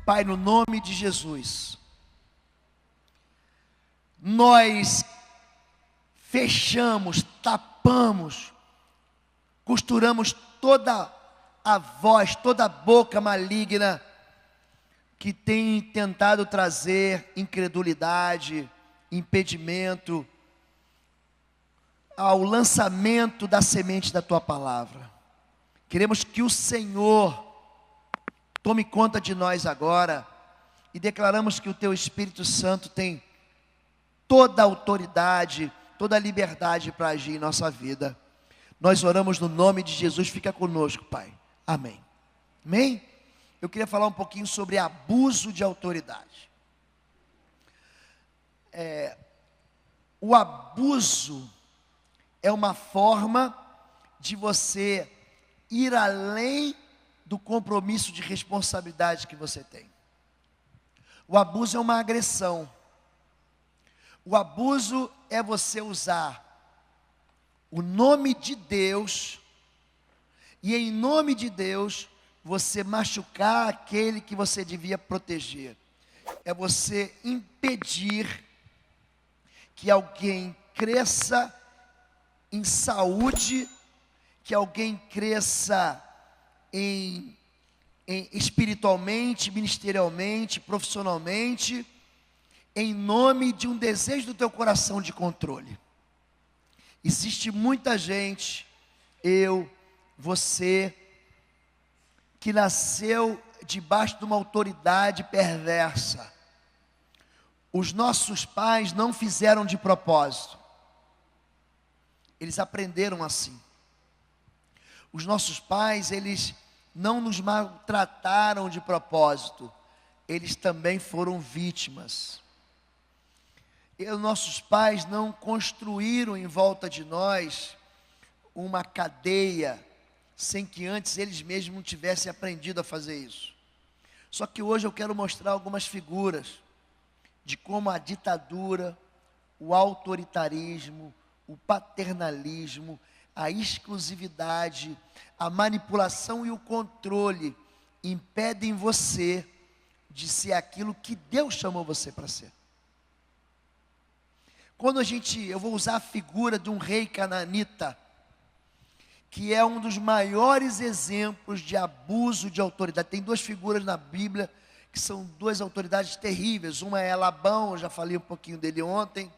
Pai, no nome de Jesus, nós fechamos, tapamos, costuramos toda a voz, toda a boca maligna que tem tentado trazer incredulidade, impedimento ao lançamento da semente da Tua palavra. Queremos que o Senhor tome conta de nós agora e declaramos que o Teu Espírito Santo tem toda a autoridade, toda a liberdade para agir em nossa vida. Nós oramos no nome de Jesus, fica conosco, Pai. Amém. Amém? Eu queria falar um pouquinho sobre abuso de autoridade. O abuso é uma forma de você ir além do compromisso de responsabilidade que você tem. O abuso é uma agressão. O abuso é você usar o nome de Deus e em nome de Deus você machucar aquele que você devia proteger. É você impedir que alguém cresça em saúde, que alguém cresça espiritualmente, ministerialmente, profissionalmente, em nome de um desejo do teu coração de controle. Existe muita gente, eu, você, que nasceu debaixo de uma autoridade perversa. Os nossos pais não fizeram de propósito. Eles aprenderam assim. Os nossos pais, eles não nos maltrataram de propósito. Eles também foram vítimas. Nossos pais não construíram em volta de nós uma cadeia, sem que antes eles mesmos não tivessem aprendido a fazer isso. Só que hoje eu quero mostrar algumas figuras de como a ditadura, o autoritarismo, o paternalismo, a exclusividade, a manipulação e o controle impedem você de ser aquilo que Deus chamou você para ser. Quando eu vou usar a figura de um rei canaanita, que é um dos maiores exemplos de abuso de autoridade. Tem duas figuras na Bíblia que são duas autoridades terríveis. Uma é Labão, eu já falei um pouquinho dele ontem,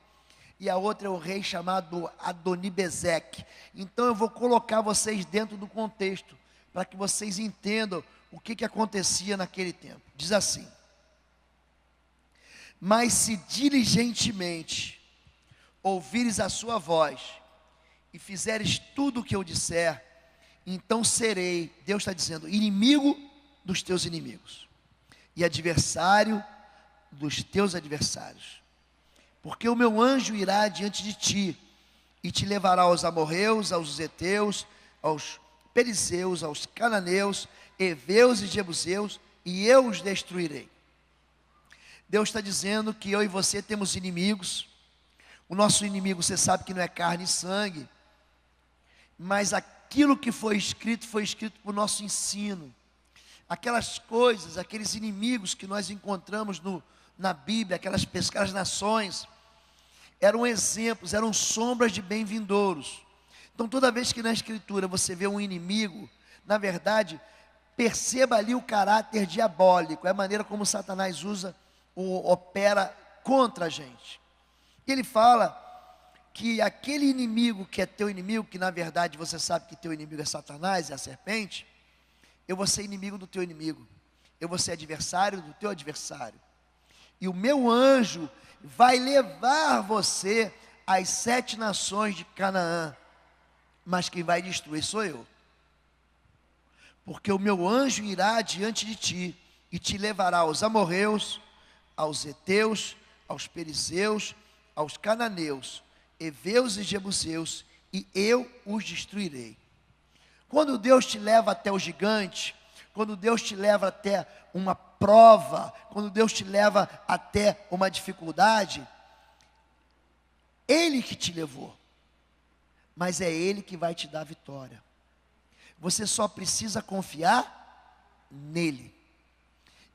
e a outra é o rei chamado Adonibezeque. Então eu vou colocar vocês dentro do contexto, para que vocês entendam o que acontecia naquele tempo. Diz assim: mas se diligentemente ouvires a sua voz e fizeres tudo o que eu disser, então serei, Deus está dizendo, inimigo dos teus inimigos e adversário dos teus adversários. Porque o meu anjo irá diante de ti e te levará aos amorreus, aos heteus, aos perizeus, aos cananeus, heveus e jebuseus, e eu os destruirei. Deus está dizendo que eu e você temos inimigos. O nosso inimigo, você sabe que não é carne e sangue, mas aquilo que foi escrito por nosso ensino. Aquelas coisas, aqueles inimigos que nós encontramos na Bíblia, aquelas nações, eram exemplos, eram sombras de bem-vindouros. Então toda vez que na Escritura você vê um inimigo, na verdade, perceba ali o caráter diabólico, é a maneira como Satanás opera contra a gente. Ele fala que aquele inimigo que é teu inimigo, que na verdade você sabe que teu inimigo é Satanás, é a serpente, eu vou ser inimigo do teu inimigo, eu vou ser adversário do teu adversário, e o meu anjo vai levar você às 7 nações de Canaã, mas quem vai destruir sou eu, porque o meu anjo irá diante de ti, e te levará aos amorreus, aos heteus, aos perizeus, aos cananeus, heveus e jebuseus, e eu os destruirei. Quando Deus te leva até o gigante, quando Deus te leva até uma prova, quando Deus te leva até uma dificuldade, Ele que te levou, mas é Ele que vai te dar vitória. Você só precisa confiar nele.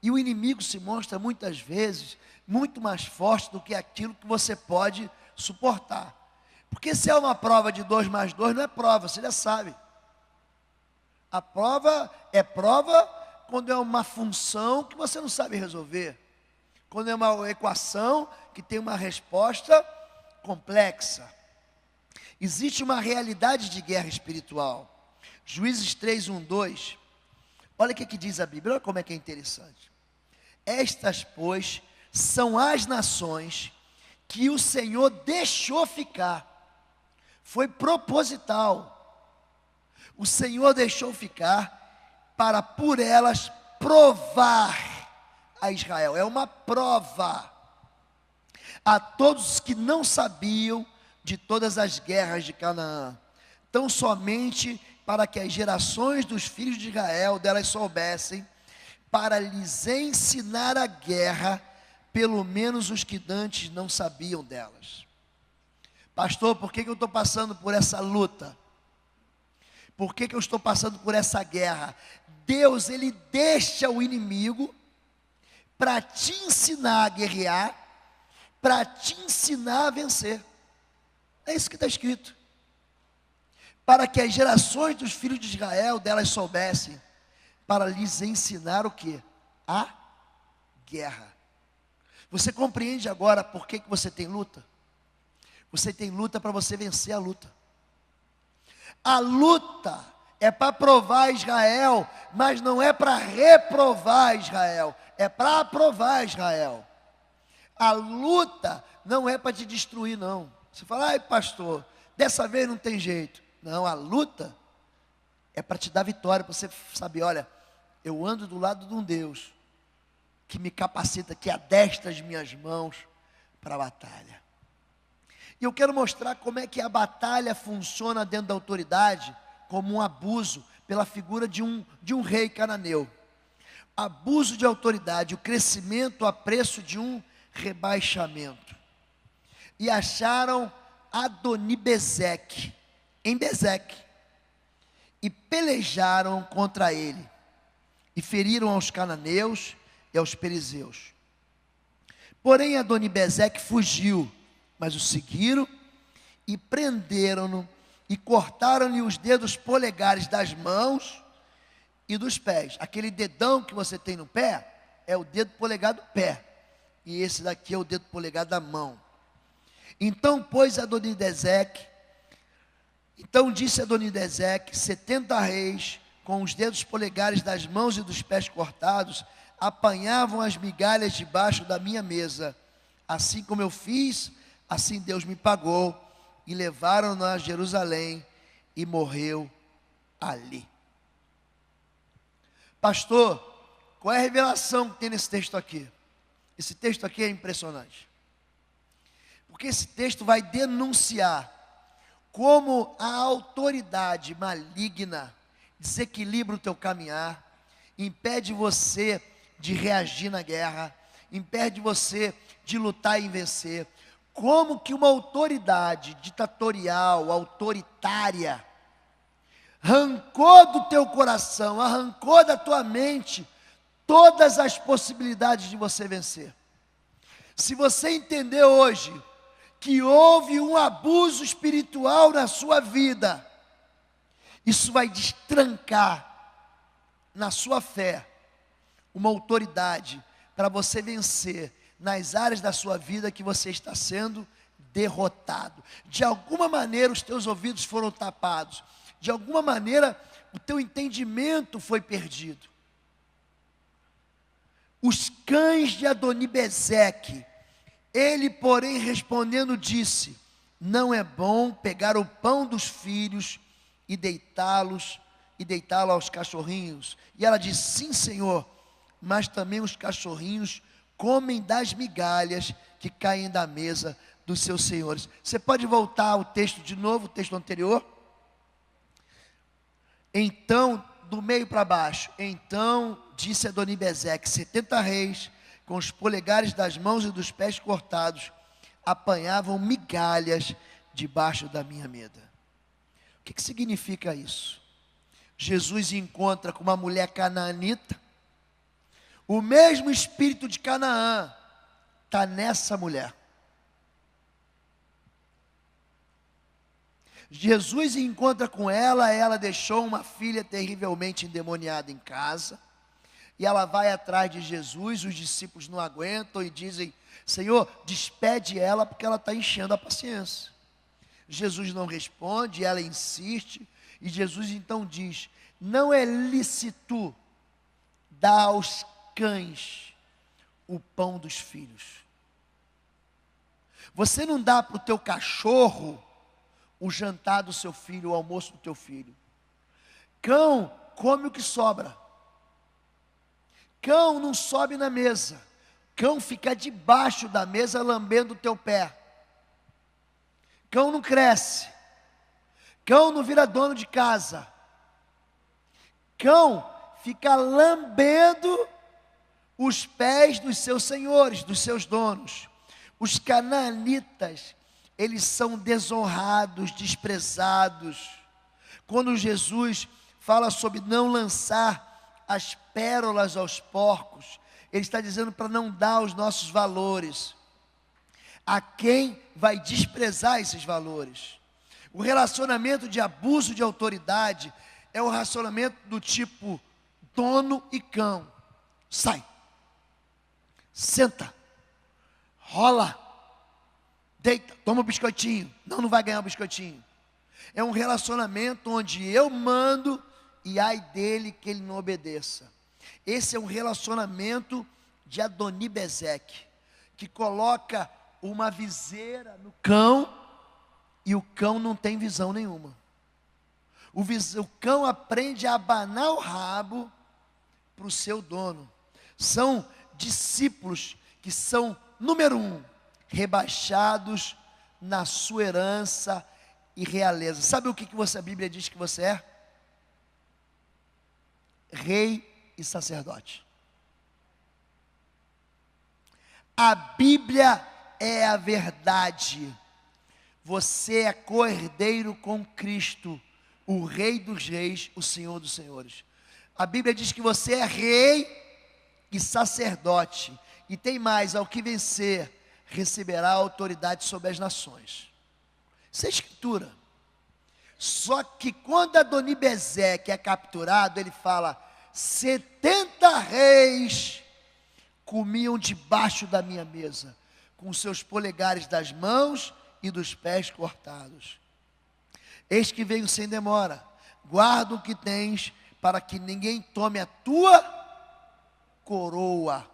E o inimigo se mostra muitas vezes muito mais forte do que aquilo que você pode suportar. Porque se é uma prova de 2 mais 2, não é prova, você já sabe. A prova é prova quando é uma função que você não sabe resolver. Quando é uma equação que tem uma resposta complexa. Existe uma realidade de guerra espiritual. Juízes 3, 1, 2. Olha o que diz a Bíblia, olha como é que é interessante. Estas, pois, são as nações que o Senhor deixou ficar. Foi proposital. O Senhor deixou ficar para por elas provar a Israel. É uma prova a todos que não sabiam de todas as guerras de Canaã, tão somente para que as gerações dos filhos de Israel delas soubessem, para lhes ensinar a guerra, pelo menos os que dantes não sabiam delas. Pastor, por que eu estou passando por essa luta? Por que eu estou passando por essa guerra? Deus, Ele deixa o inimigo para te ensinar a guerrear, para te ensinar a vencer. É isso que está escrito. Para que as gerações dos filhos de Israel delas soubessem, para lhes ensinar o quê? A guerra. Você compreende agora por que você tem luta? Você tem luta para você vencer a luta. A luta é para provar Israel, mas não é para reprovar Israel, é para aprovar Israel. A luta não é para te destruir, não. Você fala, ai pastor, dessa vez não tem jeito. Não, a luta é para te dar vitória, para você saber, olha, eu ando do lado de um Deus que me capacita, que adestra as minhas mãos para a batalha. E eu quero mostrar como é que a batalha funciona dentro da autoridade, como um abuso pela figura de um rei cananeu. Abuso de autoridade, o crescimento a preço de um rebaixamento. E acharam Adonibezeque em Bezeque e pelejaram contra ele e feriram aos cananeus e aos perizeus. Porém Adonibezeque fugiu, mas o seguiram e prenderam-no e cortaram-lhe os dedos polegares das mãos e dos pés. Aquele dedão que você tem no pé é o dedo polegar do pé, e esse daqui é o dedo polegar da mão. Então disse Adonibezeque, 70 reis, com os dedos polegares das mãos e dos pés cortados, apanhavam as migalhas debaixo da minha mesa. Assim como eu fiz, assim Deus me pagou, e levaram-no a Jerusalém, e morreu ali. Pastor, qual é a revelação que tem nesse texto aqui? Esse texto aqui é impressionante, porque esse texto vai denunciar como a autoridade maligna desequilibra o teu caminhar, impede você de reagir na guerra, impede você de lutar e vencer. Como que uma autoridade ditatorial, autoritária, arrancou do teu coração, arrancou da tua mente todas as possibilidades de você vencer. Se você entender hoje que houve um abuso espiritual na sua vida, isso vai destrancar na sua fé uma autoridade para você vencer nas áreas da sua vida que você está sendo derrotado. De alguma maneira os teus ouvidos foram tapados, de alguma maneira o teu entendimento foi perdido. Os cães de Adonibezeque, ele porém respondendo disse, não é bom pegar o pão dos filhos e deitá-lo aos cachorrinhos. E ela disse, sim senhor, mas também os cachorrinhos comem das migalhas que caem da mesa dos seus senhores. Você pode voltar ao texto de novo, o texto anterior? Então, do meio para baixo, então disse Adonibezeque, 70 reis, com os polegares das mãos e dos pés cortados, apanhavam migalhas debaixo da minha mesa. O que significa isso? Jesus encontra com uma mulher canaanita, O mesmo espírito de Canaã está nessa mulher. Jesus encontra com ela deixou uma filha terrivelmente endemoniada em casa, e ela vai atrás de Jesus. Os discípulos não aguentam e dizem: Senhor, despede ela porque ela está enchendo a paciência. Jesus não responde, ela insiste, e Jesus então diz: não é lícito dar aos cães o pão dos filhos. Você não dá para o teu cachorro o jantar do seu filho, o almoço do teu filho. Cão come o que sobra. Cão não sobe na mesa. Cão fica debaixo da mesa lambendo o teu pé. Cão não cresce. Cão não vira dono de casa. Cão fica lambendo os pés dos seus senhores, dos seus donos. Os canaanitas, eles são desonrados, desprezados. Quando Jesus fala sobre não lançar as pérolas aos porcos, ele está dizendo para não dar os nossos valores a quem vai desprezar esses valores. O relacionamento de abuso de autoridade é um relacionamento do tipo dono e cão. Sai, senta, rola, deita, toma um biscoitinho. Não vai ganhar o biscoitinho. É um relacionamento onde eu mando e ai dele que ele não obedeça. Esse é um relacionamento de Adoni-Bezeque, que coloca uma viseira no cão e o cão não tem visão nenhuma. O cão aprende a abanar o rabo para o seu dono. São discípulos que são, número 1, rebaixados na sua herança e realeza. Sabe o que a Bíblia diz que você é? Rei e sacerdote. A Bíblia é a verdade. Você é co-herdeiro com Cristo, o Rei dos reis, o Senhor dos senhores. A Bíblia diz que você é rei e sacerdote. E tem mais: ao que vencer, receberá autoridade sobre as nações. Isso é escritura. Só que quando Adoni-Bezeque é capturado, ele fala: 70 reis comiam debaixo da minha mesa, com seus polegares das mãos e dos pés cortados. Eis que venho sem demora, guarda o que tens, para que ninguém tome a tua coroa.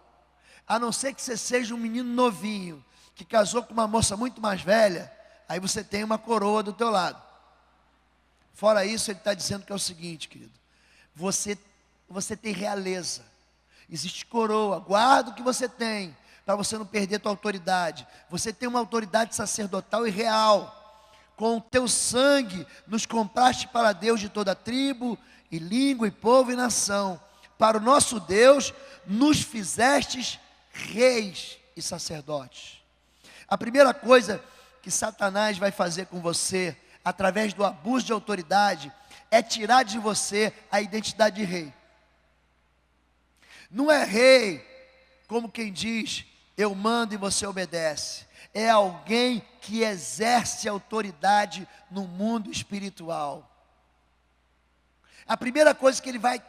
A não ser que você seja um menino novinho, que casou com uma moça muito mais velha, aí você tem uma coroa do teu lado. Fora isso, ele está dizendo que é o seguinte, querido: você tem realeza, existe coroa, guarda o que você tem, para você não perder a tua autoridade. Você tem uma autoridade sacerdotal e real. Com o teu sangue nos compraste para Deus de toda tribo, e língua, e povo, e nação. Para o nosso Deus nos fizestes reis e sacerdotes. A primeira coisa que Satanás vai fazer com você, através do abuso de autoridade, é tirar de você a identidade de rei. Não é rei como quem diz: eu mando e você obedece. É alguém que exerce autoridade no mundo espiritual. A primeira coisa que ele vai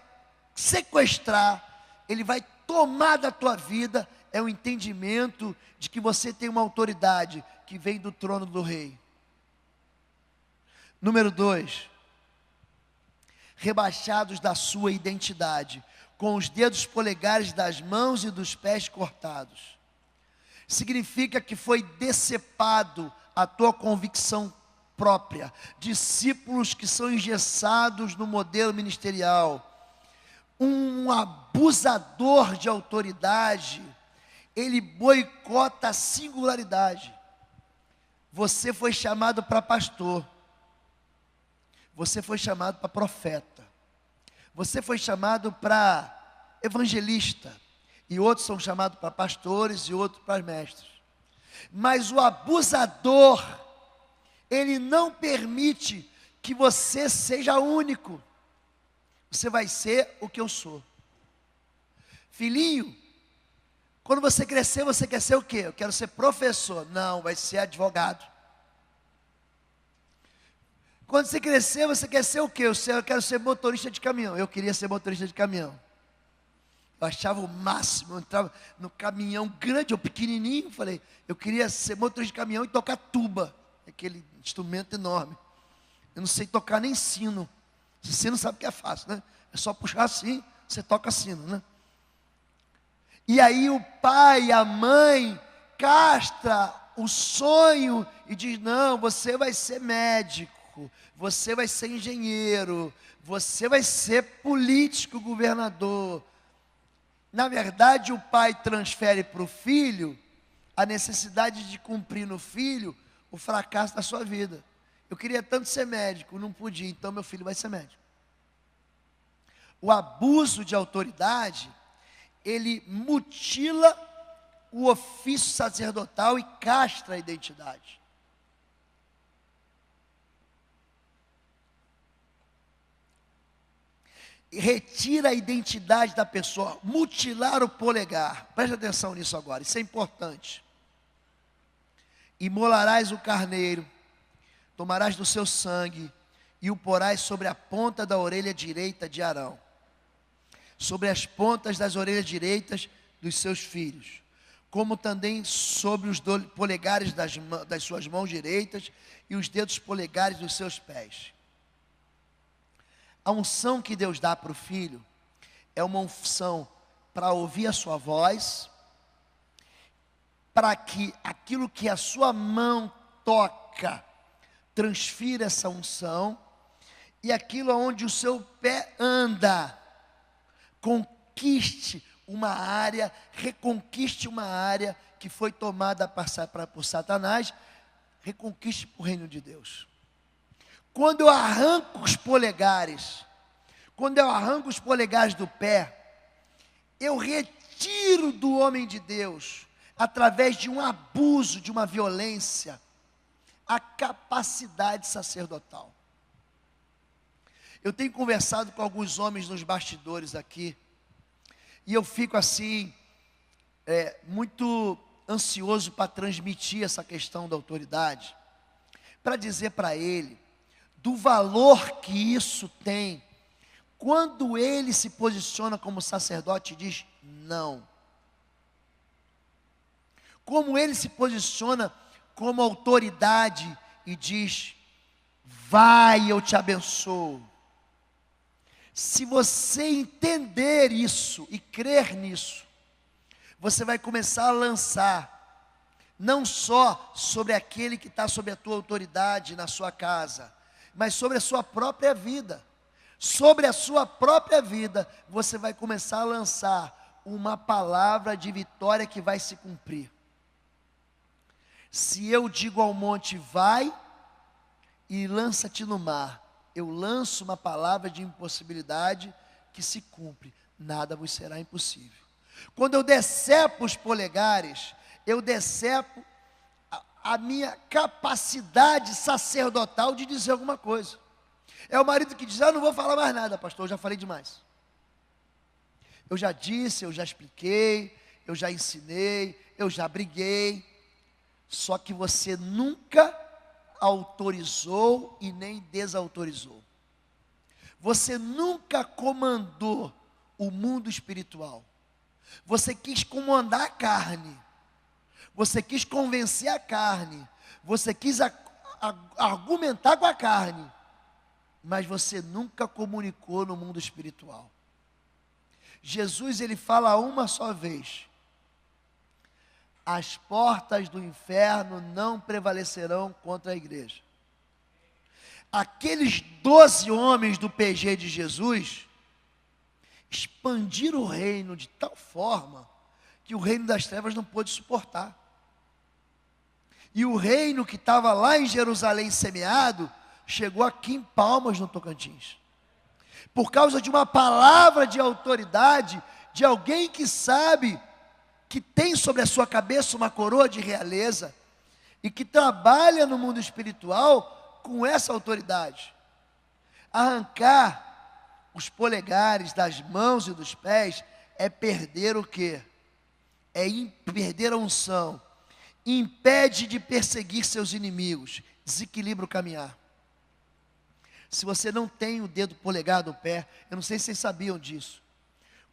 sequestrar, ele vai tomar da tua vida, é o entendimento de que você tem uma autoridade que vem do trono do rei. Número 2, rebaixados da sua identidade, com os dedos polegares das mãos e dos pés cortados. Significa que foi decepado a tua convicção própria. Discípulos que são engessados no modelo ministerial. Um abusador de autoridade, ele boicota a singularidade. Você foi chamado para pastor, você foi chamado para profeta, você foi chamado para evangelista, e outros são chamados para pastores e outros para mestres. Mas o abusador, ele não permite que você seja único. Você vai ser o que eu sou. Filhinho, quando você crescer, você quer ser o quê? Eu quero ser professor. Não, vai ser advogado. Quando você crescer, você quer ser o quê? Eu quero ser motorista de caminhão. Eu queria ser motorista de caminhão. Eu achava o máximo. Eu entrava no caminhão grande ou pequenininho. Falei, eu queria ser motorista de caminhão e tocar tuba. Aquele instrumento enorme. Eu não sei tocar nem sino. Sino sabe que é fácil, né? É só puxar assim, você toca sino, né? E aí o pai, a mãe, castra o sonho e diz, não, você vai ser médico, você vai ser engenheiro, você vai ser político, governador. Na verdade, o pai transfere para o filho a necessidade de cumprir no filho o fracasso da sua vida. Eu queria tanto ser médico, não podia, então meu filho vai ser médico. O abuso de autoridade, ele mutila o ofício sacerdotal e castra a identidade. Retira a identidade da pessoa, mutilar o polegar. Preste atenção nisso agora, isso é importante. Imolarás o carneiro, tomarás do seu sangue e o porás sobre a ponta da orelha direita de Arão, sobre as pontas das orelhas direitas dos seus filhos, como também sobre os polegares das suas mãos direitas e os dedos polegares dos seus pés. A unção que Deus dá para o filho é uma unção para ouvir a sua voz, para que aquilo que a sua mão toca transfira essa unção, e aquilo onde o seu pé anda conquiste uma área, reconquiste uma área que foi tomada por Satanás, reconquiste para o reino de Deus. Quando eu arranco os polegares, do pé, eu retiro do homem de Deus, através de um abuso, de uma violência, a capacidade sacerdotal. Eu tenho conversado com alguns homens nos bastidores aqui, e eu fico assim, muito ansioso para transmitir essa questão da autoridade, para dizer para ele, do valor que isso tem, quando ele se posiciona como sacerdote e diz não. Como ele se posiciona como autoridade e diz, vai, eu te abençoo. Se você entender isso e crer nisso, você vai começar a lançar, não só sobre aquele que está sob a tua autoridade na sua casa, mas sobre a sua própria vida. Sobre a sua própria vida, você vai começar a lançar uma palavra de vitória que vai se cumprir. Se eu digo ao monte, vai e lança-te no mar, eu lanço uma palavra de impossibilidade que se cumpre, nada vos será impossível. Quando eu decepo os polegares, eu decepo a minha capacidade sacerdotal de dizer alguma coisa. É o marido que diz, não vou falar mais nada, pastor, eu já falei demais. Eu já disse, eu já expliquei, eu já ensinei, eu já briguei. Só que você nunca autorizou e nem desautorizou. Você nunca comandou o mundo espiritual. Você quis comandar a carne. Você quis convencer a carne. Você quis argumentar com a carne. Mas você nunca comunicou no mundo espiritual. Jesus, ele fala uma só vez: as portas do inferno não prevalecerão contra a igreja. Aqueles 12 homens do PG de Jesus expandiram o reino de tal forma que o reino das trevas não pôde suportar. E o reino que estava lá em Jerusalém semeado, chegou aqui em Palmas, no Tocantins. Por causa de uma palavra de autoridade, de alguém que sabe que tem sobre a sua cabeça uma coroa de realeza, e que trabalha no mundo espiritual com essa autoridade. Arrancar os polegares das mãos e dos pés é perder o quê? Perder a unção. Impede de perseguir seus inimigos. Desequilibra o caminhar. Se você não tem o dedo polegar do pé, eu não sei se vocês sabiam disso.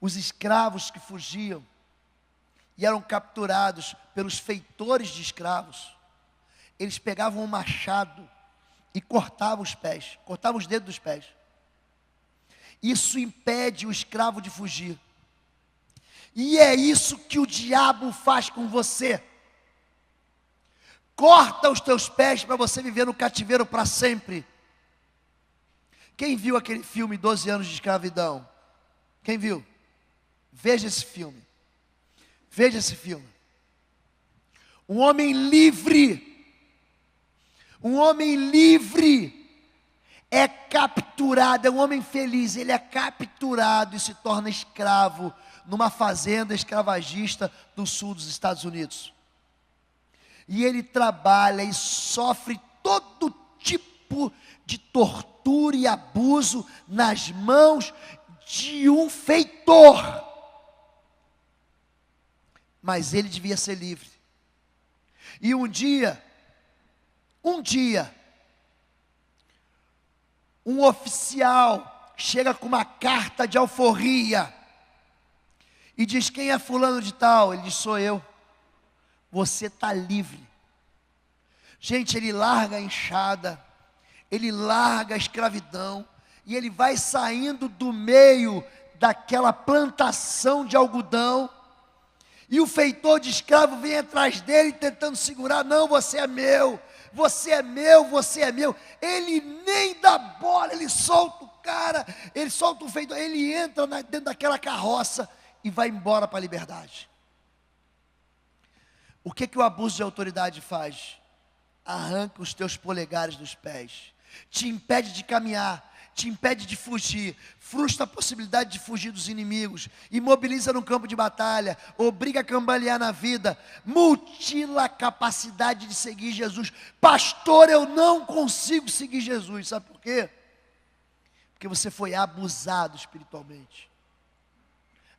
Os escravos que fugiam e eram capturados pelos feitores de escravos, eles pegavam um machado e cortavam os pés, cortavam os dedos dos pés. Isso impede o escravo de fugir. E é isso que o diabo faz com você. Corta os teus pés para você viver no cativeiro para sempre. Quem viu aquele filme 12 anos de escravidão? Quem viu? Veja esse filme. Veja esse filme. Um homem livre é capturado, é um homem feliz, ele é capturado e se torna escravo numa fazenda escravagista do sul dos Estados Unidos. E ele trabalha e sofre todo tipo de tortura e abuso nas mãos de um feitor. Mas ele devia ser livre. E um dia, um oficial chega com uma carta de alforria e diz: quem é fulano de tal? Ele diz: sou eu. Você está livre. Gente, ele larga a enxada, ele larga a escravidão, e ele vai saindo do meio daquela plantação de algodão, e o feitor de escravo vem atrás dele tentando segurar. Não, você é meu, você é meu, você é meu. Ele nem dá bola, ele solta o cara, ele solta o feitor, ele entra dentro daquela carroça e vai embora para a liberdade. O que o abuso de autoridade faz? Arranca os teus polegares dos pés, te impede de caminhar, te impede de fugir, frustra a possibilidade de fugir dos inimigos, imobiliza no campo de batalha, obriga a cambalear na vida, mutila a capacidade de seguir Jesus. Pastor, eu não consigo seguir Jesus, sabe por quê? Porque você foi abusado espiritualmente.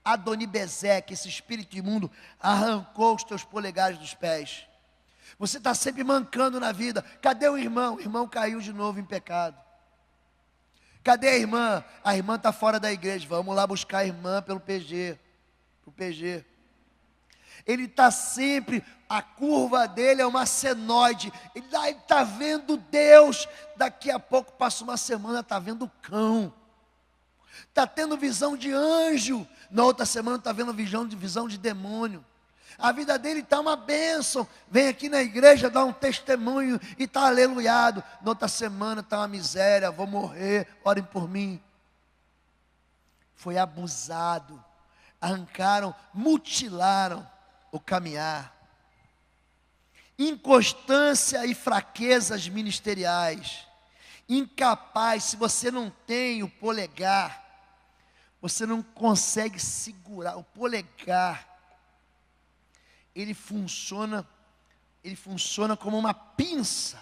Adonibezeque, esse espírito imundo, arrancou os teus polegares dos pés. Você está sempre mancando na vida. Cadê o irmão? O irmão caiu de novo em pecado. Cadê a irmã? A irmã está fora da igreja. Vamos lá buscar a irmã pelo PG. Ele está sempre, a curva dele é uma senoide. Ele está vendo Deus. Daqui a pouco passa uma semana, está vendo cão. Está tendo visão de anjo. Na outra semana está vendo visão de demônio. A vida dele está uma bênção. Vem aqui na igreja dar um testemunho e está aleluiado. Na outra semana está uma miséria. Vou morrer, orem por mim. Foi abusado. Arrancaram, mutilaram o caminhar. Inconstância e fraquezas ministeriais. Incapaz, se você não tem o polegar, você não consegue segurar. O polegar, ele funciona como uma pinça.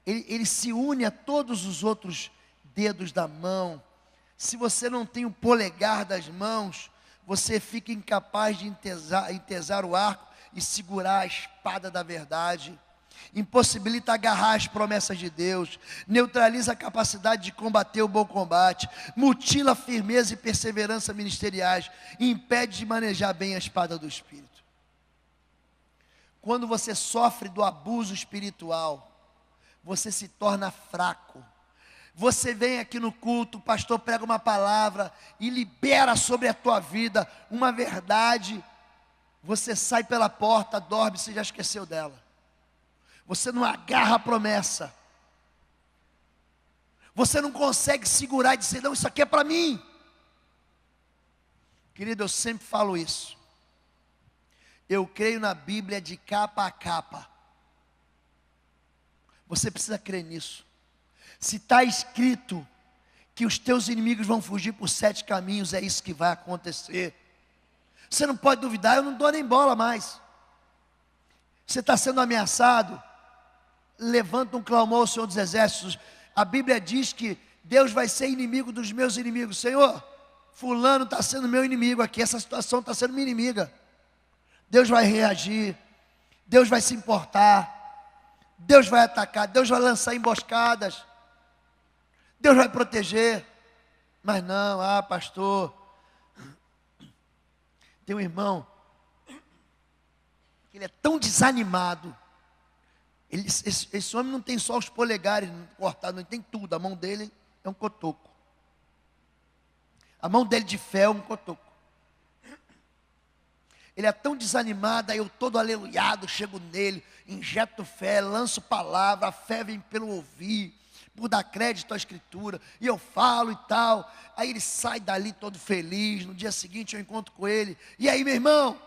Ele se une a todos os outros dedos da mão. Se você não tem o polegar das mãos, você fica incapaz de entesar o arco e segurar a espada da verdade. Impossibilita agarrar as promessas de Deus, neutraliza a capacidade de combater o bom combate, mutila a firmeza e perseverança ministeriais, e impede de manejar bem a espada do Espírito. Quando você sofre do abuso espiritual, você se torna fraco. Você vem aqui no culto, o pastor prega uma palavra e libera sobre a tua vida uma verdade. Você sai pela porta, dorme, você já esqueceu dela. Você não agarra a promessa. Você não consegue segurar e dizer: não, isso aqui é para mim. Querido, eu sempre falo isso. Eu creio na Bíblia de capa a capa. Você precisa crer nisso. Se está escrito que os teus inimigos vão fugir por 7 caminhos, é isso que vai acontecer. Você não pode duvidar, eu não dou nem bola mais. Você está sendo ameaçado, levanta um clamor ao Senhor dos Exércitos. A Bíblia diz que Deus vai ser inimigo dos meus inimigos. Senhor, fulano está sendo meu inimigo aqui, essa situação está sendo minha inimiga. Deus vai reagir, Deus vai se importar, Deus vai atacar, Deus vai lançar emboscadas, Deus vai proteger. Mas não, pastor, tem um irmão, ele é tão desanimado, esse homem não tem só os polegares cortados, não tem tudo, a mão dele é um cotoco, a mão dele de fé é um cotoco. Ele é tão desanimado, aí eu todo aleluiado, chego nele, injeto fé, lanço palavra, a fé vem pelo ouvir, por dar crédito à escritura, e eu falo e tal, aí ele sai dali todo feliz, no dia seguinte eu encontro com ele, e aí meu irmão,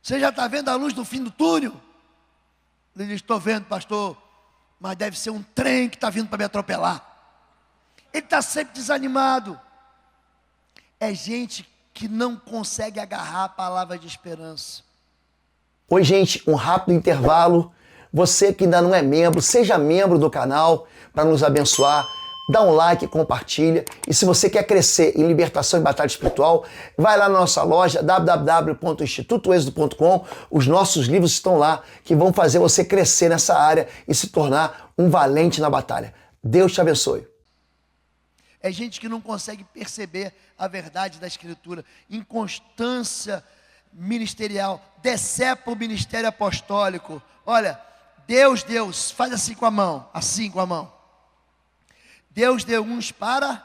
você já está vendo a luz do fim do túnel? Ele diz, estou vendo, pastor, mas deve ser um trem que está vindo para me atropelar. Ele está sempre desanimado. É gente que não consegue agarrar a palavra de esperança. Oi, gente, um rápido intervalo. Você que ainda não é membro, seja membro do canal para nos abençoar. Dá um like, compartilha. E se você quer crescer em libertação e batalha espiritual, vai lá na nossa loja www.institutoexodo.com. Os nossos livros estão lá que vão fazer você crescer nessa área e se tornar um valente na batalha. Deus te abençoe. É gente que não consegue perceber a verdade da escritura. Inconstância ministerial. Decepa o ministério apostólico. Olha, Deus, faz assim com a mão. Assim com a mão. Deus deu uns para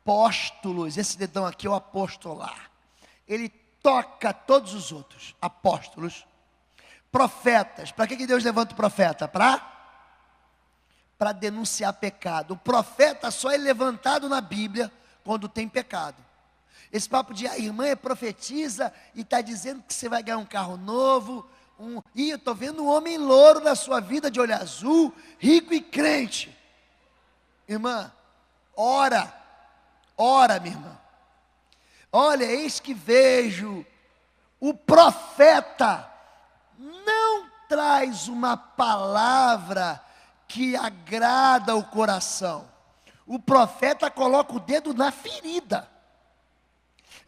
apóstolos. Esse dedão aqui é o apostolar. Ele toca todos os outros. Apóstolos. Profetas. Para que Deus levanta o profeta? Para denunciar pecado. O profeta só é levantado na Bíblia quando tem pecado. Esse papo de a irmã profetiza e está dizendo que você vai ganhar um carro novo. E eu estou vendo um homem louro na sua vida de olho azul, rico e crente. Irmã, ora, minha irmã. Olha, eis que vejo, o profeta não traz uma palavra que agrada o coração. O profeta coloca o dedo na ferida.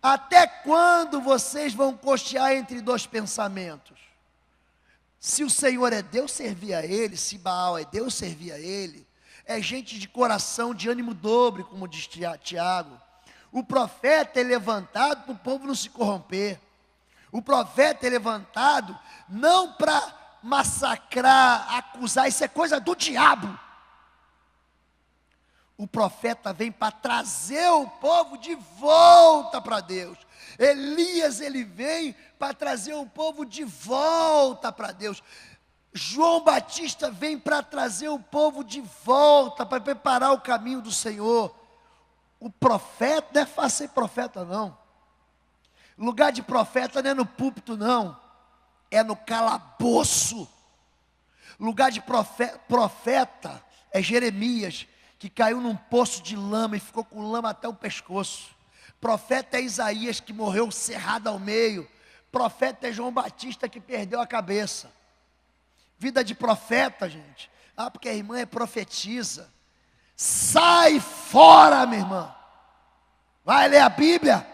Até quando vocês vão costear entre dois pensamentos? Se o Senhor é Deus, servir a Ele. Se Baal é Deus, servir a Ele. É gente de coração, de ânimo dobre, como diz Tiago. O profeta é levantado para o povo não se corromper. O profeta é levantado não para massacrar, acusar, isso é coisa do diabo. O profeta vem para trazer o povo de volta para Deus. Elias, ele vem para trazer o povo de volta para Deus. João Batista vem para trazer o povo de volta, para preparar o caminho do Senhor. O profeta, não é fácil ser profeta não. Lugar de profeta não é no púlpito não, é no calabouço. Lugar de profeta é Jeremias, que caiu num poço de lama e ficou com lama até o pescoço. Profeta é Isaías, que morreu cerrado ao meio. Profeta é João Batista, que perdeu a cabeça. Vida de profeta, gente. Porque a irmã profetiza. Sai fora, minha irmã. Vai ler a Bíblia.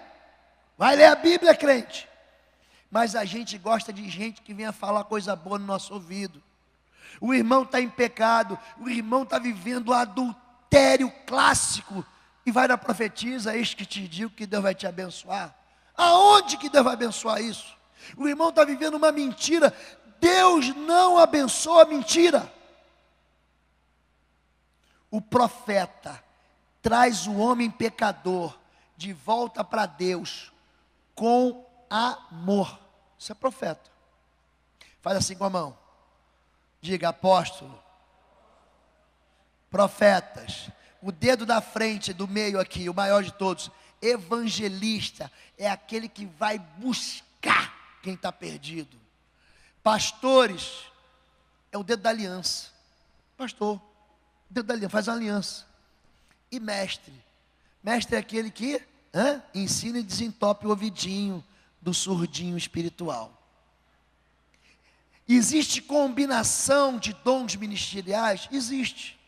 Vai ler a Bíblia, crente. Mas a gente gosta de gente que venha falar coisa boa no nosso ouvido. O irmão está em pecado. O irmão está vivendo adultério clássico. E vai na profetiza, eis que te digo que Deus vai te abençoar. Aonde que Deus vai abençoar isso? O irmão está vivendo uma mentira. Deus não abençoa a mentira. O profeta traz o homem pecador de volta para Deus com amor. Isso é profeta. Faz assim com a mão. Diga, apóstolo. Profetas. O dedo da frente, do meio aqui, o maior de todos. Evangelista é aquele que vai buscar quem está perdido. Pastores é o dedo da aliança. Pastor, o dedo da aliança, faz uma aliança. E mestre é aquele que ensina e desentope o ouvidinho do surdinho espiritual. Existe combinação de dons ministeriais? Existe.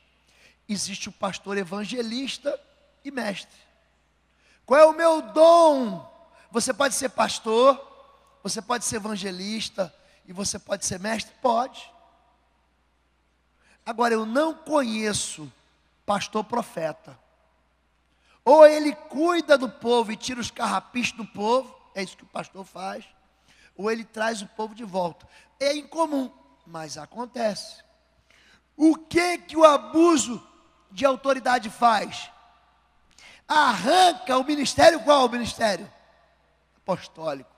Existe o pastor evangelista e mestre. Qual é o meu dom? Você pode ser pastor, você pode ser evangelista e você pode ser mestre? Pode. Agora, eu não conheço pastor profeta. Ou ele cuida do povo e tira os carrapichos do povo, é isso que o pastor faz, ou ele traz o povo de volta. É incomum, mas acontece. O que o abuso de autoridade faz? Arranca o ministério. Qual é o ministério? Apostólico.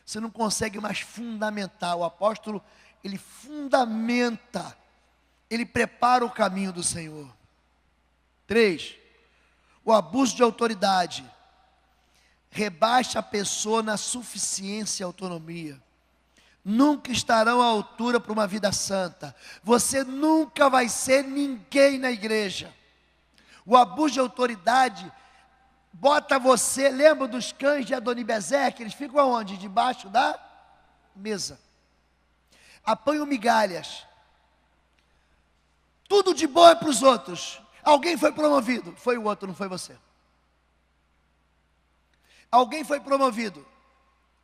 Você não consegue mais fundamentar. O apóstolo, ele fundamenta, ele prepara o caminho do Senhor. 3, o abuso de autoridade rebaixa a pessoa na suficiência e autonomia. Nunca estarão à altura para uma vida santa. Você nunca vai ser ninguém na igreja. O abuso de autoridade bota você, lembra dos cães de Adonibezeque? Eles ficam aonde? Debaixo da mesa. Apanham migalhas. Tudo de bom é para os outros. Alguém foi promovido, foi o outro, não foi você. Alguém foi promovido,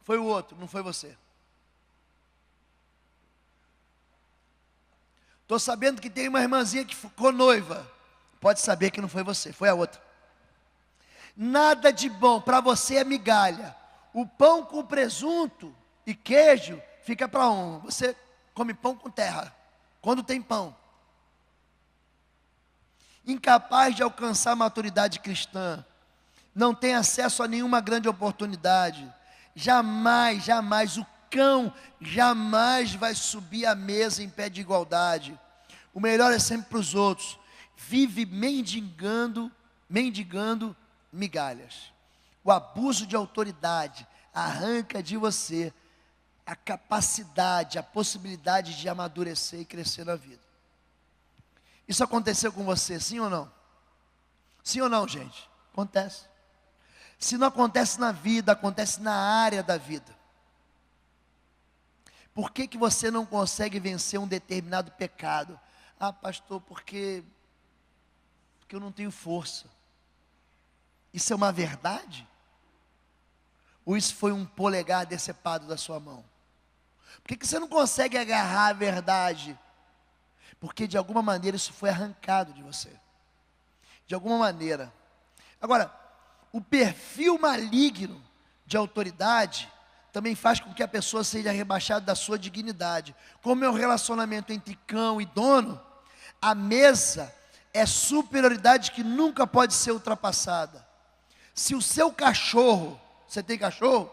foi o outro, não foi você. Estou sabendo que tem uma irmãzinha que ficou noiva. Pode saber que não foi você, foi a outra. Nada de bom para você é migalha. O pão com presunto e queijo fica para um. Você come pão com terra, quando tem pão. Incapaz de alcançar a maturidade cristã, não tem acesso a nenhuma grande oportunidade, jamais, o cão jamais vai subir à mesa em pé de igualdade. O melhor é sempre para os outros. Vive mendigando migalhas. O abuso de autoridade arranca de você a capacidade, a possibilidade de amadurecer e crescer na vida. Isso aconteceu com você, sim ou não? Sim ou não, gente? Acontece. Se não acontece na vida, acontece na área da vida. Por que você não consegue vencer um determinado pecado? Ah, pastor, porque eu não tenho força. Isso é uma verdade? Ou isso foi um polegar decepado da sua mão? Por que você não consegue agarrar a verdade? Porque de alguma maneira isso foi arrancado de você. De alguma maneira. Agora, o perfil maligno de autoridade também faz com que a pessoa seja rebaixada da sua dignidade. Como é o relacionamento entre cão e dono, a mesa é superioridade que nunca pode ser ultrapassada. Se o seu cachorro, você tem cachorro?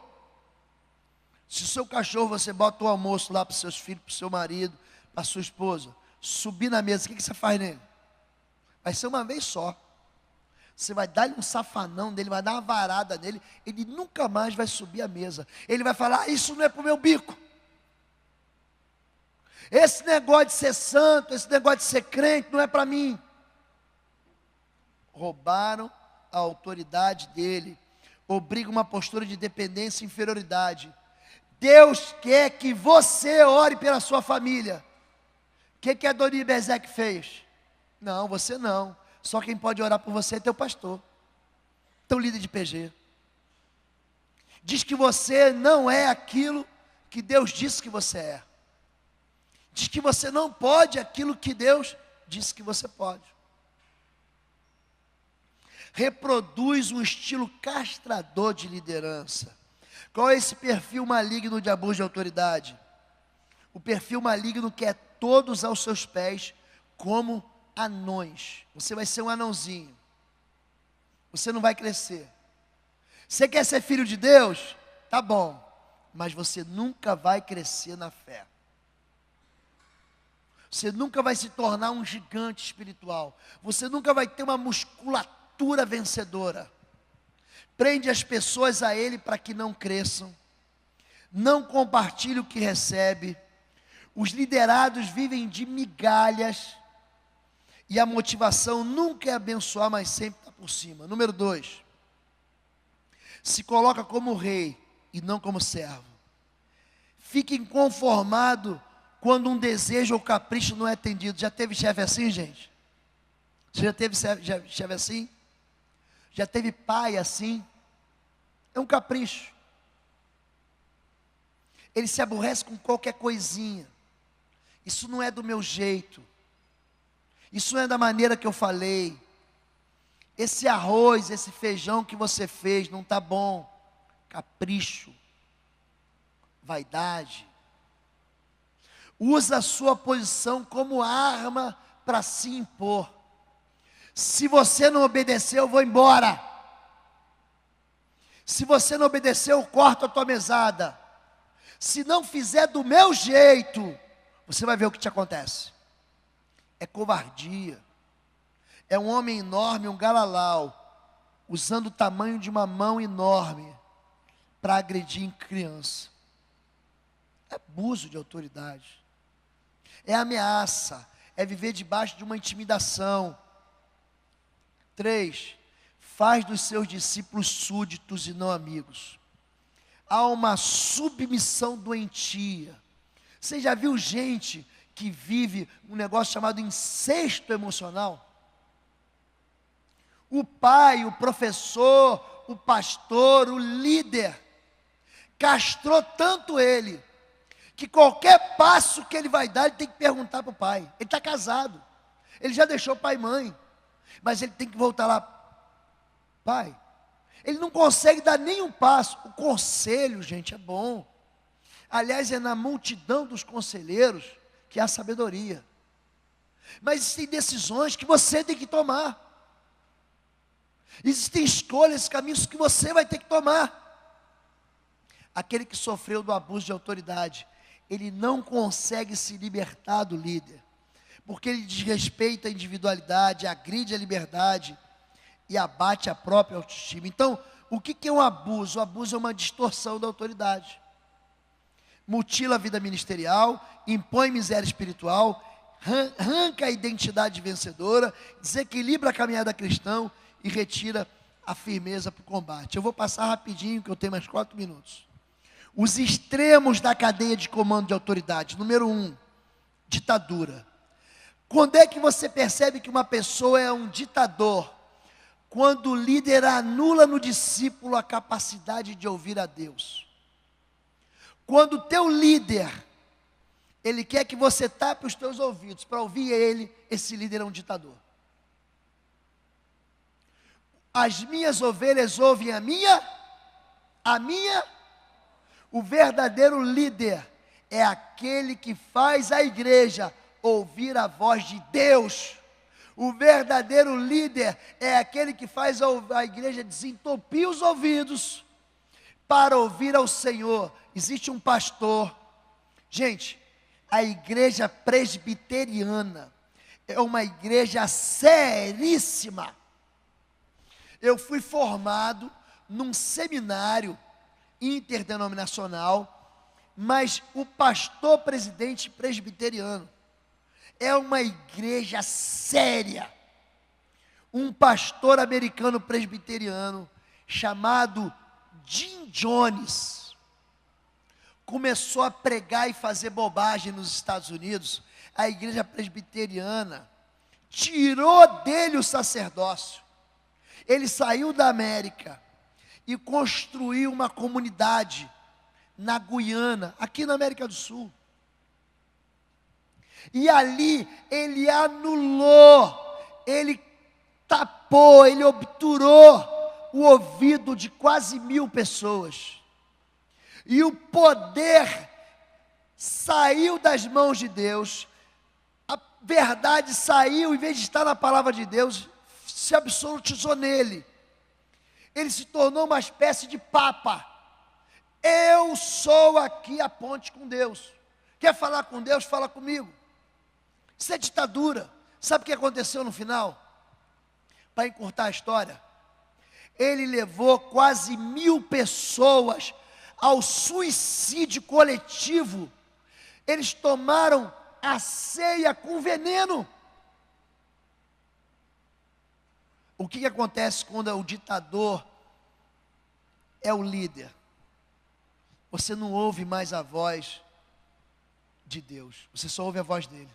Se o seu cachorro, você bota o almoço lá para os seus filhos, para o seu marido, para a sua esposa, subir na mesa, o que você faz nele? Vai ser uma vez só. Você vai dar-lhe um safanão dele, vai dar uma varada nele, ele nunca mais vai subir à mesa. Ele vai falar, isso não é para o meu bico. Esse negócio de ser santo, esse negócio de ser crente, não é para mim. Roubaram a autoridade dele, obriga uma postura de dependência e inferioridade. Deus quer que você ore pela sua família. O que Adonibezeque fez? Não, você não. Só quem pode orar por você é teu pastor, teu líder de PG. Diz que você não é aquilo que Deus disse que você é. Diz que você não pode aquilo que Deus disse que você pode. Reproduz um estilo castrador de liderança. Qual é esse perfil maligno de abuso de autoridade? O perfil maligno quer todos aos seus pés como anões. Você vai ser um anãozinho. Você não vai crescer. Você quer ser filho de Deus? Tá bom. Mas você nunca vai crescer na fé. Você nunca vai se tornar um gigante espiritual. Você nunca vai ter uma musculatura vencedora. Prende as pessoas a Ele para que não cresçam. Não compartilhe o que recebe. Os liderados vivem de migalhas. E a motivação nunca é abençoar, mas sempre está por cima. Número 2. Se coloca como rei e não como servo. Fique inconformado quando um desejo ou capricho não é atendido. Já teve chefe assim, gente? Você já teve chefe assim? Já teve pai assim? É um capricho. Ele se aborrece com qualquer coisinha. Isso não é do meu jeito. Isso não é da maneira que eu falei. Esse arroz, esse feijão que você fez não está bom. Capricho. Vaidade. Usa a sua posição como arma para se impor. Se você não obedecer, eu vou embora. Se você não obedecer, eu corto a tua mesada. Se não fizer do meu jeito, você vai ver o que te acontece. É covardia. É um homem enorme, um galalau, usando o tamanho de uma mão enorme para agredir em criança. É abuso de autoridade. É ameaça. É viver debaixo de uma intimidação. 3. Faz dos seus discípulos súditos e não amigos. Há uma submissão doentia. Você já viu gente que vive um negócio chamado incesto emocional? O pai, o professor, o pastor, o líder, castrou tanto ele, que qualquer passo que ele vai dar, ele tem que perguntar para o pai. Ele está casado, ele já deixou pai e mãe, mas ele tem que voltar lá, pai. Ele não consegue dar nenhum passo. O conselho, gente, é bom. Aliás, é na multidão dos conselheiros que há sabedoria. Mas existem decisões que você tem que tomar. Existem escolhas, caminhos que você vai ter que tomar. Aquele que sofreu do abuso de autoridade, ele não consegue se libertar do líder, porque ele desrespeita a individualidade, agride a liberdade e abate a própria autoestima. Então, o que é um abuso? O abuso é uma distorção da autoridade. Mutila a vida ministerial, impõe miséria espiritual, arranca a identidade vencedora, desequilibra a caminhada cristã e retira a firmeza para o combate. Eu vou passar rapidinho, que eu tenho mais 4 minutos. Os extremos da cadeia de comando de autoridade. Número 1, ditadura. Quando é que você percebe que uma pessoa é um ditador? Quando o líder anula no discípulo a capacidade de ouvir a Deus. Quando o teu líder, ele quer que você tape os teus ouvidos para ouvir ele, esse líder é um ditador. As minhas ovelhas ouvem a minha, o verdadeiro líder é aquele que faz a igreja ouvir a voz de Deus. O verdadeiro líder é aquele que faz a igreja desentupir os ouvidos para ouvir ao Senhor. Existe um pastor. Gente, a igreja presbiteriana é uma igreja seríssima. Eu fui formado num seminário interdenominacional, mas o pastor presidente presbiteriano é uma igreja séria. Um pastor americano presbiteriano chamado Jim Jones começou a pregar e fazer bobagem nos Estados Unidos. A igreja presbiteriana tirou dele o sacerdócio. Ele saiu da América e construiu uma comunidade na Guiana, aqui na América do Sul. E ali ele anulou, ele tapou, ele obturou o ouvido de quase 1000 pessoas. E o poder saiu das mãos de Deus, a verdade saiu, em vez de estar na palavra de Deus, se absolutizou nele. Ele se tornou uma espécie de papa. Eu sou aqui a ponte com Deus. Quer falar com Deus? Fala comigo. Isso é ditadura. Sabe o que aconteceu no final? Para encurtar a história, ele levou quase 1000 pessoas ao suicídio coletivo. Eles tomaram a ceia com veneno. O que acontece quando o ditador é o líder? Você não ouve mais a voz de Deus, você só ouve a voz dele.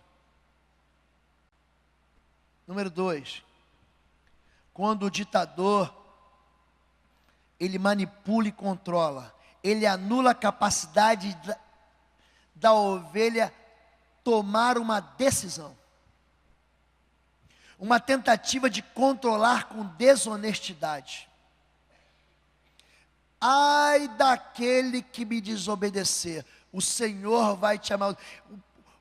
Número 2, quando o ditador ele manipula e controla. Ele anula a capacidade da ovelha tomar uma decisão. Uma tentativa de controlar com desonestidade. Ai daquele que me desobedecer, o Senhor vai te amar.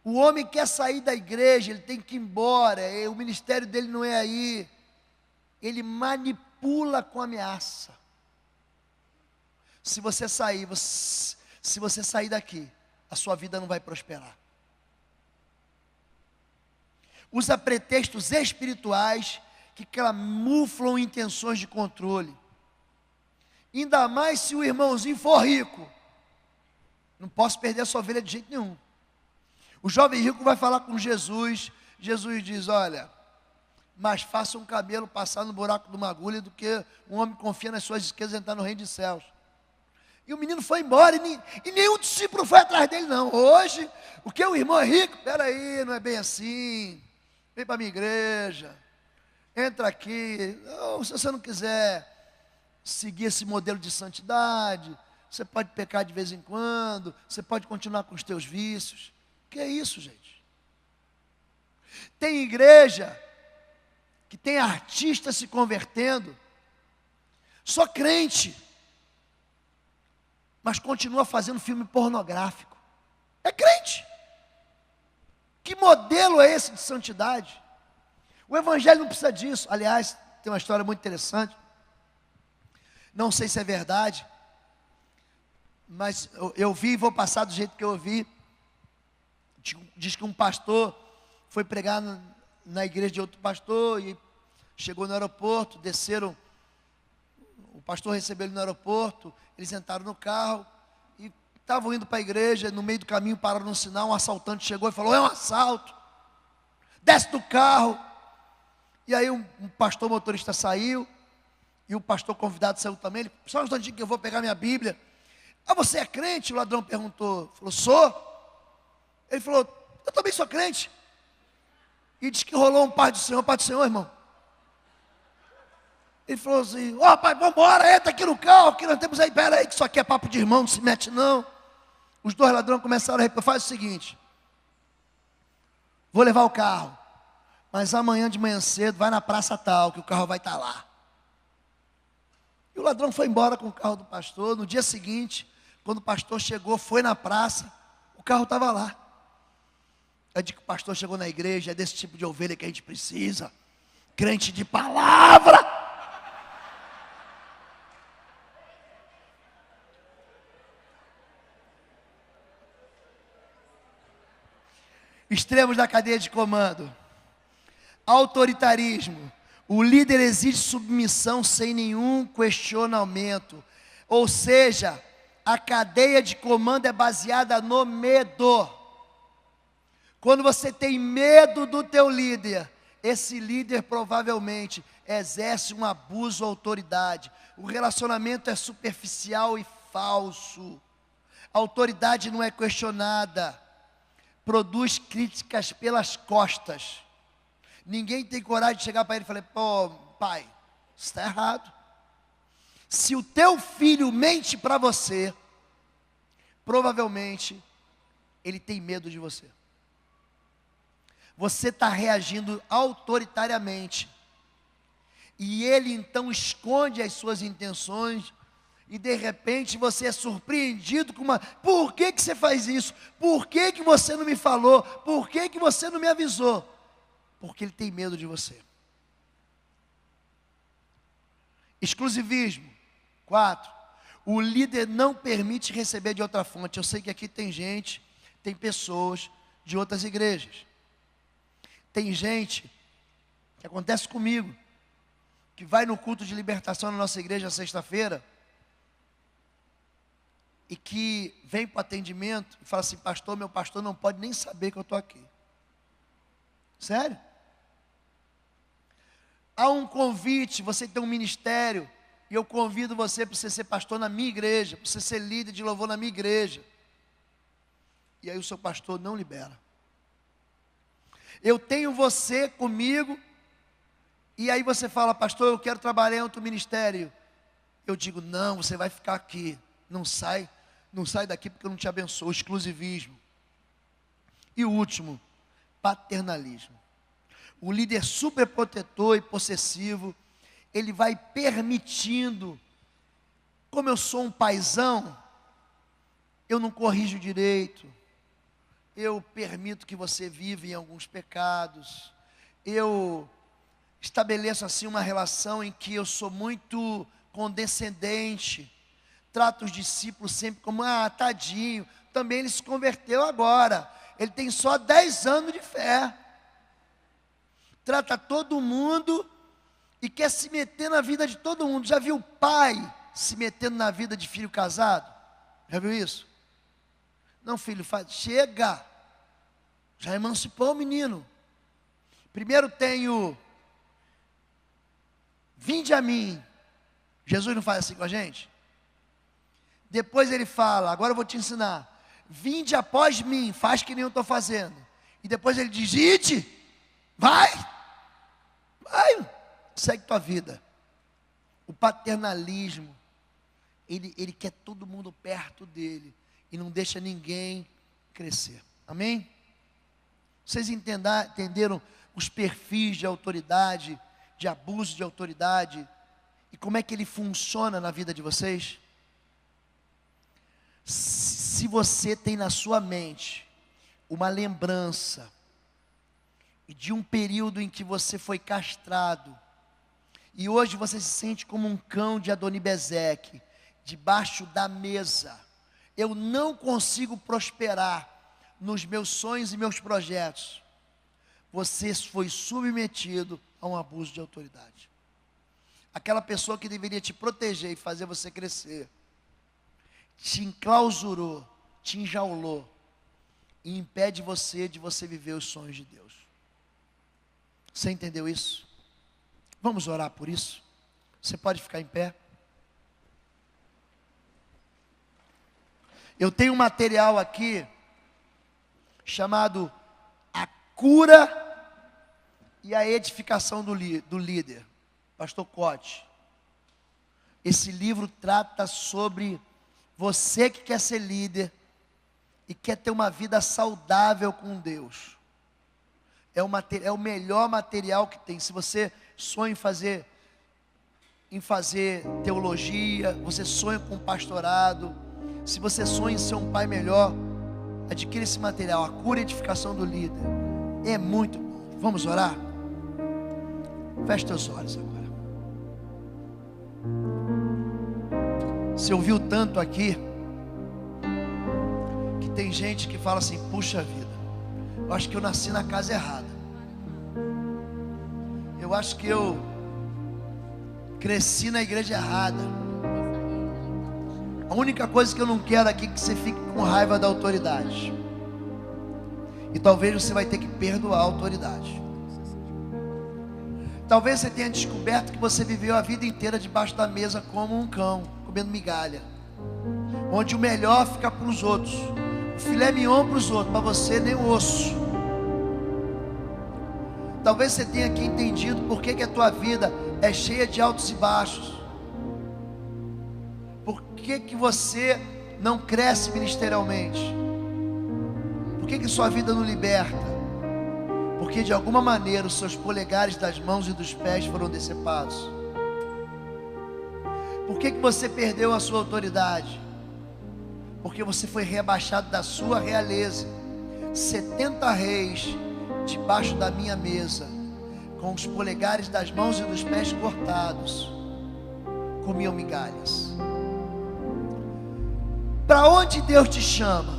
O homem quer sair da igreja, ele tem que ir embora, o ministério dele não é aí. Ele manipula com ameaça. Se você sair daqui, a sua vida não vai prosperar. Usa pretextos espirituais que camuflam intenções de controle. Ainda mais se o irmãozinho for rico. Não posso perder essa ovelha de jeito nenhum. O jovem rico vai falar com Jesus. Jesus diz: olha, mais fácil um camelo passar no buraco de uma agulha do que um homem que confia nas suas riquezas entrar no reino dos céus. E o menino foi embora e nenhum discípulo foi atrás dele não. Hoje, o que o irmão é rico? Peraí, não é bem assim. Vem para a minha igreja. Entra aqui. Não, se você não quiser seguir esse modelo de santidade, você pode pecar de vez em quando, você pode continuar com os teus vícios. Que é isso, gente? Tem igreja que tem artista se convertendo, só crente, mas continua fazendo filme pornográfico. É crente. Que modelo é esse de santidade? O evangelho não precisa disso. Aliás, tem uma história muito interessante. Não sei se é verdade, mas eu vi e vou passar do jeito que eu ouvi. Diz que um pastor foi pregar na igreja de outro pastor e chegou no aeroporto, desceram, o pastor recebeu ele no aeroporto, eles entraram no carro e estavam indo para a igreja, no meio do caminho pararam no sinal, um assaltante chegou e falou: é um assalto, desce do carro. E aí um pastor motorista saiu, e o pastor convidado saiu também. Ele: só um instantinho que eu vou pegar minha Bíblia. Ah, você é crente? O ladrão perguntou. Falou: sou. Ele falou: eu também sou crente. E disse que rolou um Pai do Senhor, irmão. Ele falou assim: ó, pai, vamos embora, entra aqui no carro, que nós temos aí, pera aí, que isso aqui é papo de irmão, não se mete não. Os dois ladrões começaram a repetir: faz o seguinte, vou levar o carro, mas amanhã de manhã cedo, vai na praça tal, que o carro vai estar lá. E o ladrão foi embora com o carro do pastor. No dia seguinte, quando o pastor chegou, foi na praça, o carro estava lá. Eu digo que o pastor chegou na igreja, é desse tipo de ovelha que a gente precisa. Crente de palavra. Extremos da cadeia de comando. Autoritarismo. O líder exige submissão sem nenhum questionamento. Ou seja, a cadeia de comando é baseada no medo. Quando você tem medo do teu líder, esse líder provavelmente exerce um abuso à autoridade. O relacionamento é superficial e falso. A autoridade não é questionada. Produz críticas pelas costas. Ninguém tem coragem de chegar para ele e falar: pô, pai, isso está errado. Se o teu filho mente para você, provavelmente ele tem medo de você. Você está reagindo autoritariamente. E ele então esconde as suas intenções. E de repente você é surpreendido com uma: por que você faz isso? Por que você não me falou? Por que você não me avisou? Porque ele tem medo de você. Exclusivismo. 4. O líder não permite receber de outra fonte. Eu sei que aqui tem gente, tem pessoas de outras igrejas. Tem gente, que acontece comigo, que vai no culto de libertação na nossa igreja sexta-feira, e que vem para o atendimento e fala assim: pastor, meu pastor não pode nem saber que eu estou aqui. Sério? Há um convite, você tem um ministério, e eu convido você para você ser pastor na minha igreja, para você ser líder de louvor na minha igreja. E aí o seu pastor não libera. Eu tenho você comigo, e aí você fala: pastor, eu quero trabalhar em outro ministério. eu digo, não, você vai ficar aqui. Não sai daqui porque eu não te abençoo. Exclusivismo. E o último, paternalismo. O líder superprotetor e possessivo, ele vai permitindo, como eu sou um paizão, eu não corrijo direito, eu permito que você viva em alguns pecados, eu estabeleço assim uma relação em que eu sou muito condescendente, trato os discípulos sempre como, tadinho, também ele se converteu agora, ele tem só 10 anos de fé, trata todo mundo e quer se meter na vida de todo mundo. Já viu pai se metendo na vida de filho casado? Já viu isso? Não, filho, chega, já emancipou o menino. Primeiro tenho, vinde a mim. Jesus não faz assim com a gente? Depois ele fala, agora eu vou te ensinar. Vinde após mim, faz que nem eu estou fazendo. E depois ele diz, ide, vai, segue tua vida. O paternalismo, ele quer todo mundo perto dele e não deixa ninguém crescer. Amém? Vocês entenderam os perfis de autoridade, de abuso de autoridade e como é que ele funciona na vida de vocês? Se você tem na sua mente uma lembrança de um período em que você foi castrado e hoje você se sente como um cão de Adonibezeque, debaixo da mesa, eu não consigo prosperar nos meus sonhos e meus projetos, você foi submetido a um abuso de autoridade. Aquela pessoa que deveria te proteger e fazer você crescer, te enclausurou, te enjaulou e impede você de você viver os sonhos de Deus. Você entendeu isso? Vamos orar por isso? Você pode ficar em pé? Eu tenho um material aqui chamado A Cura e a Edificação do Líder, Pastor Cote. Esse livro trata sobre você que quer ser líder e quer ter uma vida saudável com Deus. É o melhor material que tem. Se você sonha em fazer teologia, você sonha com pastorado, se você sonha em ser um pai melhor, adquira esse material, A Cura e Edificação do Líder. É muito bom. Vamos orar? Feche teus olhos agora. Você ouviu tanto aqui, que tem gente que fala assim, puxa vida, eu acho que eu nasci na casa errada. Eu acho que eu cresci na igreja errada. A única coisa que eu não quero aqui é que você fique com raiva da autoridade. E talvez você vai ter que perdoar a autoridade. Talvez você tenha descoberto que você viveu a vida inteira debaixo da mesa como um cão, comendo migalha, onde o melhor fica para os outros, o filé mignon para os outros, para você nem o osso. Talvez você tenha aqui entendido por que a tua vida é cheia de altos e baixos. Por que você não cresce ministerialmente? Por que sua vida não liberta? Porque de alguma maneira os seus polegares das mãos e dos pés foram decepados. Por que você perdeu a sua autoridade? Porque você foi rebaixado da sua realeza. 70 reis debaixo da minha mesa, com os polegares das mãos e dos pés cortados, comiam migalhas. Para onde Deus te chama?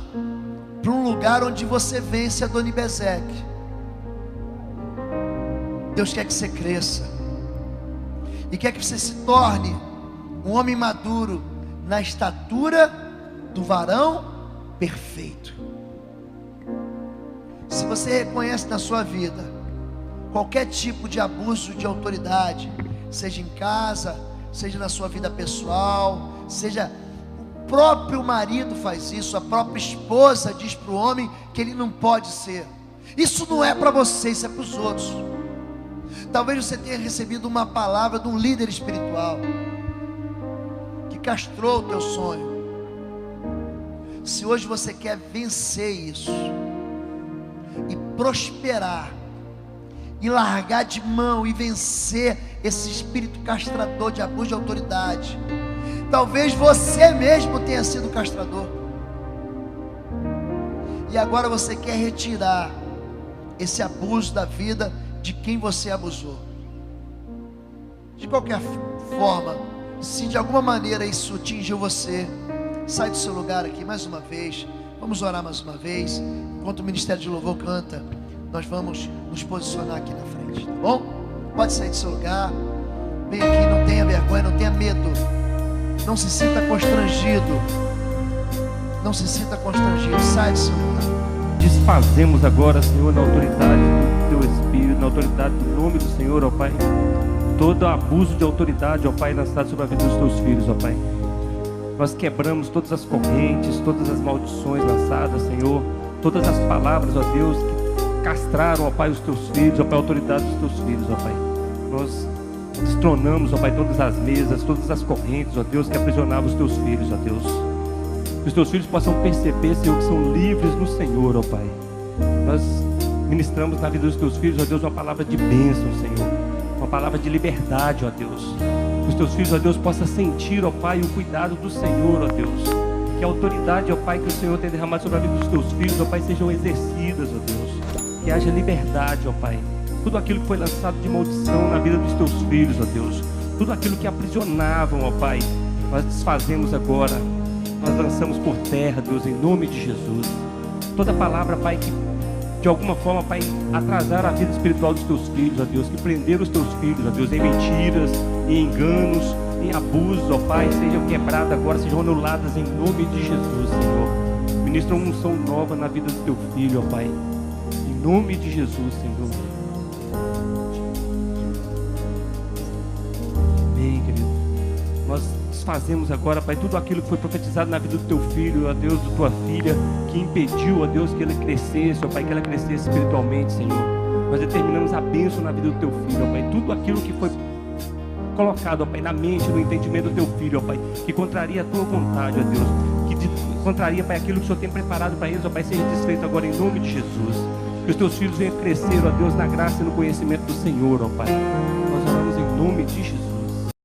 Para um lugar onde você vence Adonibezeque. Deus quer que você cresça e quer que você se torne um homem maduro na estatura do varão perfeito. Se você reconhece na sua vida qualquer tipo de abuso de autoridade, seja em casa, seja na sua vida pessoal, seja o próprio marido faz isso, a própria esposa diz para o homem que ele não pode ser. Isso não é para você, isso é para os outros. Talvez você tenha recebido uma palavra de um líder espiritual que castrou o teu sonho. Se hoje você quer vencer isso e prosperar e largar de mão e vencer esse espírito castrador de abuso de autoridade, talvez você mesmo tenha sido castrador e agora você quer retirar esse abuso da vida de quem você abusou. De qualquer forma, se de alguma maneira isso atingiu você, sai do seu lugar aqui mais uma vez. Vamos orar mais uma vez. Enquanto o Ministério de Louvor canta, nós vamos nos posicionar aqui na frente, tá bom? Pode sair do seu lugar. Vem aqui, não tenha vergonha, não tenha medo. Não se sinta constrangido. Não se sinta constrangido. Sai do seu lugar. Desfazemos agora, Senhor, na autoridade do Teu Espírito, na autoridade do nome do Senhor, ó Pai, todo abuso de autoridade, ó Pai, lançado sobre a vida dos Teus filhos, ó Pai. Nós quebramos todas as correntes, todas as maldições lançadas, Senhor, todas as palavras, ó Deus, que castraram, ó Pai, os Teus filhos, ó Pai, a autoridade dos Teus filhos, ó Pai. Nós destronamos, ó Pai, todas as mesas, todas as correntes, ó Deus, que aprisionavam os Teus filhos, ó Deus. Que os Teus filhos possam perceber, Senhor, que são livres no Senhor, ó Pai. Nós ministramos na vida dos Teus filhos, ó Deus, uma palavra de bênção, Senhor, uma palavra de liberdade, ó Deus. Que os Teus filhos, ó Deus, possam sentir, ó Pai, o cuidado do Senhor, ó Deus. Que a autoridade, ó Pai, que o Senhor tem derramado sobre a vida dos Teus filhos, ó Pai, sejam exercidas, ó Deus. Que haja liberdade, ó Pai. Tudo aquilo que foi lançado de maldição na vida dos Teus filhos, ó Deus. Tudo aquilo que aprisionavam, ó Pai, nós desfazemos agora. Nós lançamos por terra, Deus, em nome de Jesus. Toda palavra, Pai, que de alguma forma, Pai, atrasaram a vida espiritual dos Teus filhos, ó Deus, que prenderam os Teus filhos, ó Deus, em mentiras, em enganos, em abusos, ó Pai, sejam quebradas agora, sejam anuladas em nome de Jesus, Senhor. Ministra uma unção nova na vida do Teu filho, ó Pai, em nome de Jesus, Senhor. Amém, querido. Nós desfazemos agora, Pai, tudo aquilo que foi profetizado na vida do Teu filho, ó Deus, da Tua filha, que impediu, ó Deus, que ele crescesse, ó Pai, que ela crescesse espiritualmente, Senhor. Nós determinamos a bênção na vida do Teu filho, ó Pai, tudo aquilo que foi colocado, ó Pai, na mente, no entendimento do Teu filho, ó Pai, que contraria a Tua vontade, ó Deus, que contraria, Pai, aquilo que o Senhor tem preparado para eles, ó Pai, seja desfeito agora em nome de Jesus. Que os Teus filhos venham crescer, ó Deus, na graça e no conhecimento do Senhor, ó Pai. Nós oramos em nome de Jesus.